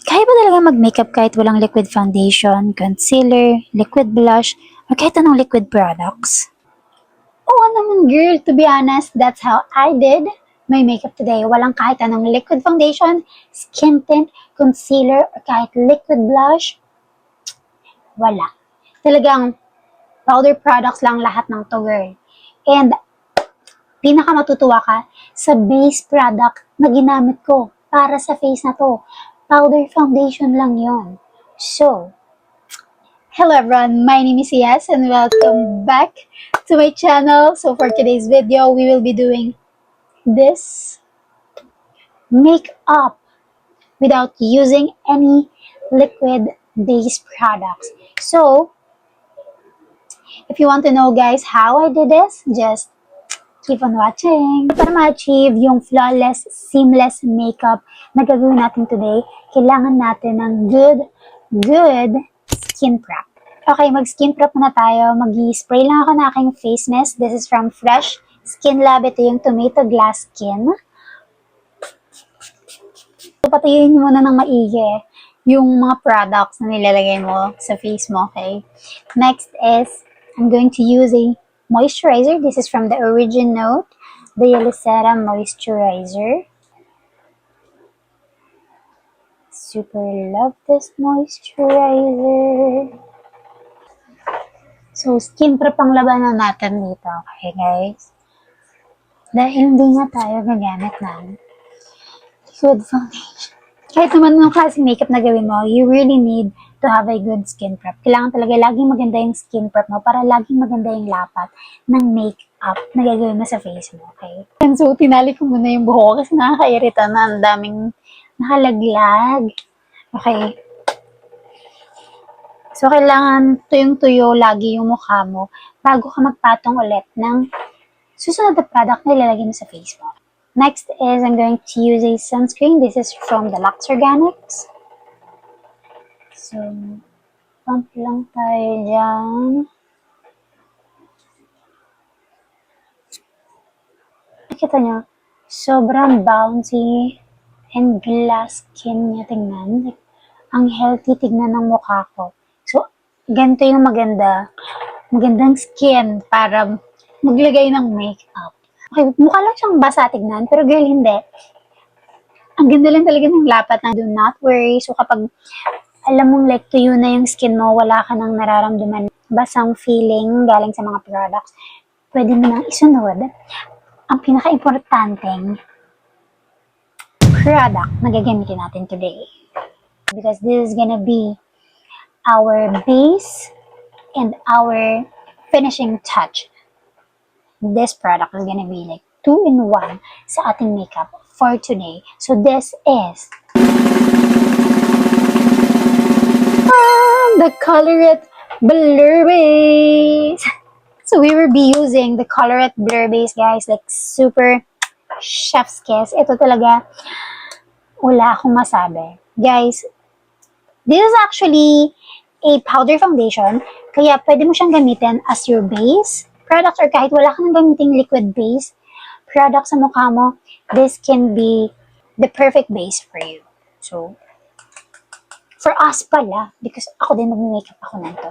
Kaya ba talaga mag-makeup kahit walang liquid foundation, concealer, liquid blush, or kahit anong liquid products? Oo naman girl, to be honest, that's how I did my makeup today. Walang kahit anong liquid foundation, skin tint, concealer, or kahit liquid blush. Wala. Talagang powder products lang lahat ng to girl. And pinaka matutuwa ka sa base product na ginamit ko para sa face na to. Powder foundation lang yon. So, hello everyone, my name is Yas and welcome back to my channel. So for today's video, we will be doing this makeup without using any liquid base products. So, if you want to know guys how I did this, just keep on watching. Para ma-achieve yung flawless, seamless makeup na gagawin natin today, kailangan natin ng good skin prep. Okay, mag-skin prep muna tayo. Mag-spray lang ako ng aking face mist. This is from Fresh Skin Lab. Ito yung Tomato Glass Skin. So, patuyuin nyo muna ng maigi yung mga products na nilalagay mo sa face mo, okay? Next is, I'm going to use a moisturizer. This is from the Origin Note, the Yolicera Moisturizer. Super love this moisturizer. So, skin prep ang labanan natin dito. Okay, guys? Dahil hindi nga tayo gagamit ng liquid foundation. Kahit naman anong klaseng makeup na gawin mo, you really need to have a good skin prep. Kailangan talaga laging maganda yung skin prep mo para laging maganda yung lapat ng makeup na gagawin mo sa face mo, okay? And so, tinali ko muna yung buhok kasi nakakairita na ang daming nakalaglag. Okay. So, kailangan tuyong-tuyo lagi yung mukha mo bago ka magpatong ulit ng susunod na product na ilalagay mo sa face mo. Next is, I'm going to use a sunscreen. This is from the Lux Organics. So, pump lang tayo dyan. Nakita nyo, sobrang bouncy and glass skin niya tingnan. Ang healthy tignan ng mukha ko. So, ganito yung magandang skin para maglagay ng makeup. Okay, mukha lang siyang basa tignan, pero girl, hindi. Ang ganda lang talaga ng lapat na do not worry. So, kapag alam mong like tuyo na yung skin mo, wala ka nang nararamdaman basang feeling galing sa mga products, pwede mo nang isunod ang pinaka-importanteng product na gagamitin natin today. Because this is gonna be our base and our finishing touch. This product is gonna be like 2-in-1 sa ating makeup for today. So this is the Colorette Blur Base. So we will be using the Colorette Blur Base, guys, like super chef's kiss. Ito talaga, wala akong masabi. Guys, this is actually a powder foundation, kaya pwede mo siyang gamitin as your base product or kahit wala ka nang gamiting liquid base product sa mukha mo, this can be the perfect base for you. So, for us pala, because ako din mag-makeup ako nito.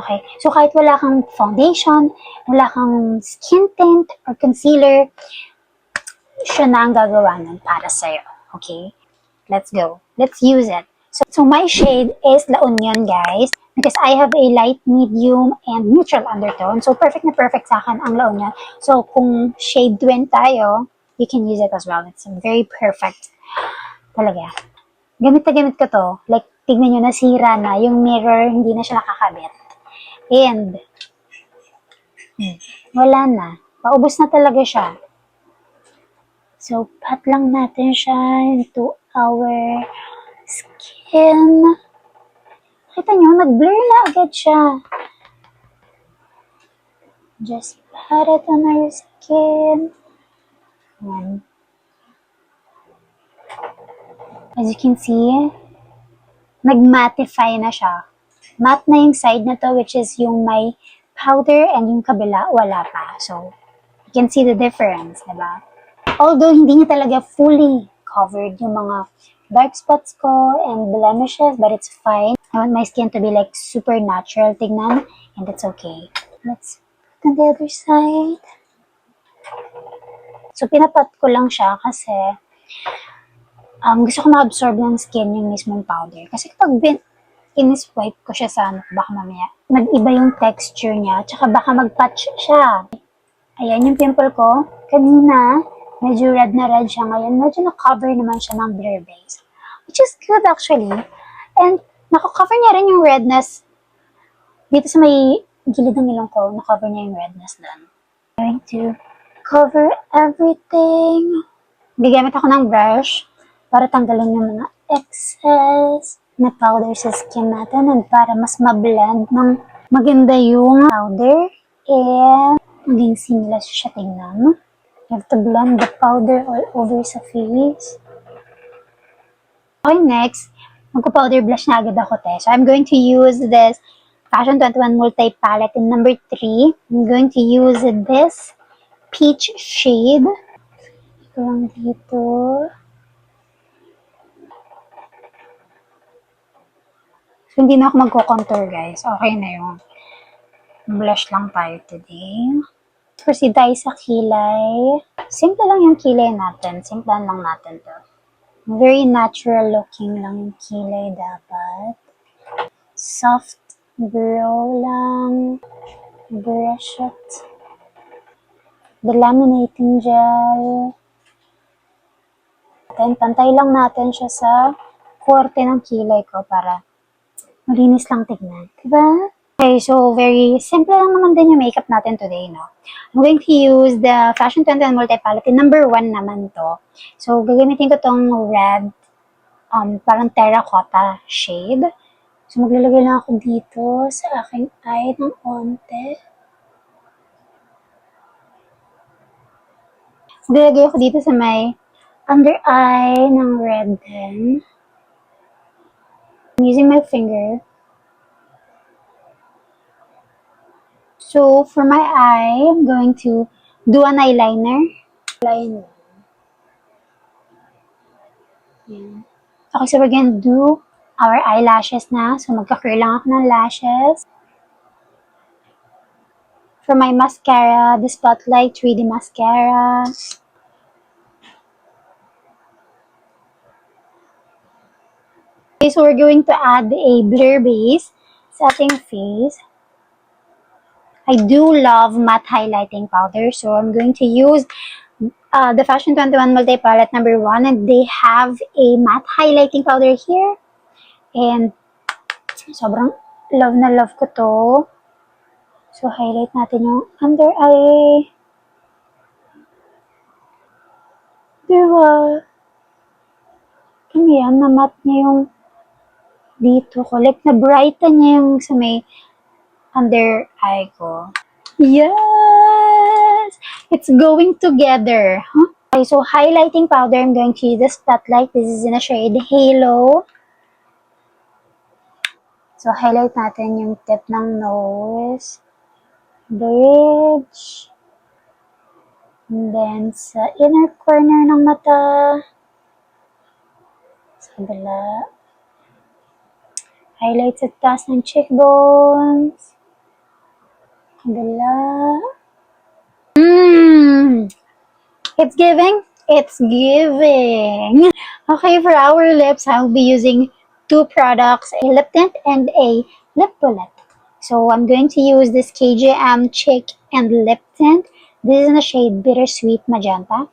Okay? So, kahit wala kang foundation, wala kang skin tint or concealer, siya na ang gagawa nun para sa'yo. Okay? Let's go. Let's use it. So my shade is La Union, guys, because I have a light, medium, and neutral undertone. So perfect na perfect sa akin ang La Union. So kung shade twin tayo, you can use it as well. It's very perfect. Talaga. Gamit na gamit ko to. Like, tignan nyo, nasira na. Yung mirror, hindi na siya nakakabit. And, wala na. Paubos na talaga siya. So, pat lang natin siya into our skin. Kita nyo, nag-blur na agad siya. Just pat it on our skin. Ayan. As you can see, nag-mattify na siya. Matte na yung side na to, which is yung may powder, and yung kabila, wala pa. So, you can see the difference, diba? Although, hindi niya talaga fully covered yung mga dark spots ko and blemishes, but it's fine. I want my skin to be like super natural tignan, and it's okay. Let's put on the other side. So, pinapat ko lang siya kasi gusto ko ma-absorb ng skin yung mismong powder. Kasi kapag in-swipe ko siya sa baka mamaya nag-iba yung texture niya, tsaka baka mag-patch siya. Ayan yung pimple ko. Kanina, medyo red na red siya. Ngayon, medyo na-cover naman siya ng Blur Base. Which is good actually. And, nako-cover niya rin yung redness dito sa may gilid ng ilong ko. Na-cover niya yung redness doon. I'm going to cover everything. Gagamit ako ng brush para tanggalin yung mga excess na powder sa skin natin and para mas ma-blend ng maganda yung powder and maging seamless siya tingnan. You have to blend the powder all over sa face. Okay, next, magpa-powder blush na agad ako, te. So, I'm going to use this Fashion 21 Multi Palette in number 3. I'm going to use this peach shade. Ito lang dito. So, hindi na ako magko-contour, guys. Okay na yung blush lang tayo today. Proceed tayo sa kilay. Simple lang yung kilay natin. Simple lang natin to. Very natural looking lang yung kilay dapat. Soft brow lang. Brush it. The laminating gel. Then, pantay lang natin siya sa korte ng kilay ko para malinis lang tignan. Diba? Okay, so very simple lang naman din yung makeup natin today, no? I'm going to use the Fashion 21 Multi Palette. Number 1 naman to. So, gagamitin ko tong red, parang terracotta shade. So, maglalagay lang ako dito sa aking eye ng onte. Maglalagay ako dito sa may under eye ng red din. I'm using my finger. So, for my eye, I'm going to do an eyeliner. Eyeliner. Yan. Okay, so we're gonna do our eyelashes na. So, magka-curl lang ako ng lashes. For my mascara, the Spotlight 3D Mascara. Okay, so we're going to add a blur base sa ating face. I do love matte highlighting powder, so I'm going to use the Fashion 21 Multi Palette number 1, and they have a matte highlighting powder here. And sobrang love na love ko to. So, highlight natin yung under eye. Diba? Yan, na-matte niya yung dito ko. Like, na-brighten niya yung sa may under eye ko. Yes! It's going together. Huh? Okay, so highlighting powder, I'm going to use the Spotlight. This is in a shade Halo. So, highlight natin yung tip ng nose, bridge, and then sa inner corner ng mata, sa kabila, highlight sa taas ng cheekbones, kabila. It's giving. It's giving. Okay, for our lips, I'll be using 2 products, a lip tint and a lip bullet. So I'm going to use this KJM Cheek and Lip Tint. This is in the shade Bittersweet Magenta.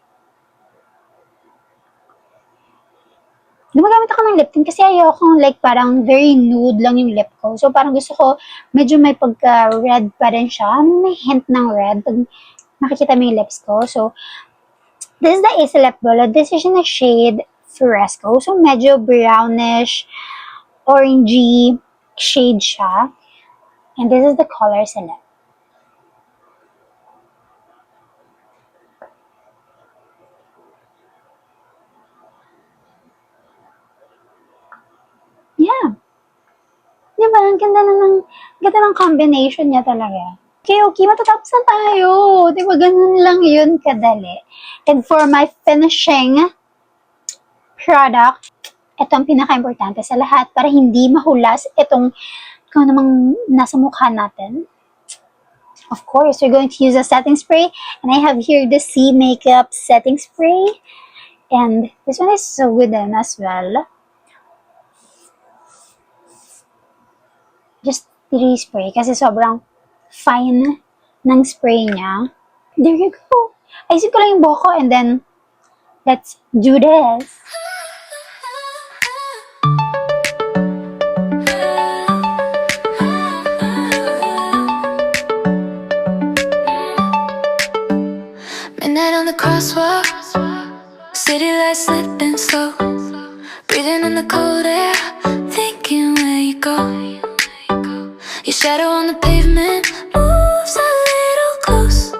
Gumagamit ako ng lip tint kasi ayoko like parang very nude lang yung lip ko. So parang gusto ko medyo may pagka-red pa rin siya. May hint ng red pag nakikita mo yung lips ko. So this is the Ace Lip Bullet. This is in the shade Fresco. So medyo brownish, orangey shade siya. And this is the color sa lip. Yeah. Diba? Ang ganda ng combination niya talaga. Okay, matatapos na tayo. Diba, ganun lang yun kadali. And for my finishing product, ito ang pinaka-importante sa lahat para hindi mahulas itong kung namang nasa mukha natin. Of course, we're going to use a setting spray. And I have here the C Makeup setting spray. And this one is so good then as well. Just spray kasi sobrang fine ng spray niya. There you go. Ayusin ko lang yung buhok ko and then let's do this. Midnight on the crosswalk, city lights slipping slow, breathing in the cold air, thinking where you go. Your shadow on the pavement moves a little close.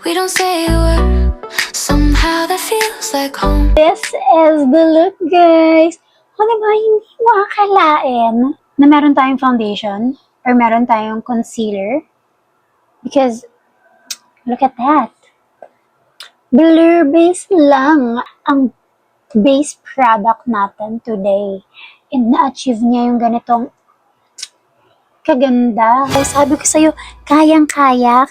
We don't say a word, somehow that feels like home. This is the look, guys. O, diba, hindi mo akalain na meron tayong foundation or meron tayong concealer. Because, look at that. Blur base lang ang base product natin today. And na-achieve niya yung ganitong kaganda. Ay, sabi ko sa'yo, kayang-kaya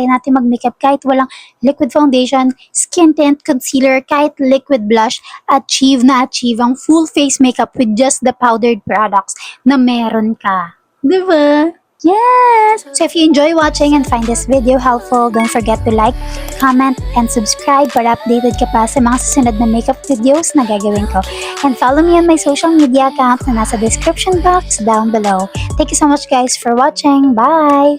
natin mag-makeup kahit walang liquid foundation, skin tint, concealer, kahit liquid blush, achieve ang full face makeup with just the powdered products na meron ka. Diba? Yes! So if you enjoy watching and find this video helpful, don't forget to like, comment, and subscribe para updated ka pa sa mga susunod na makeup videos na gagawin ko. And follow me on my social media accounts na nasa description box down below. Thank you so much guys for watching. Bye!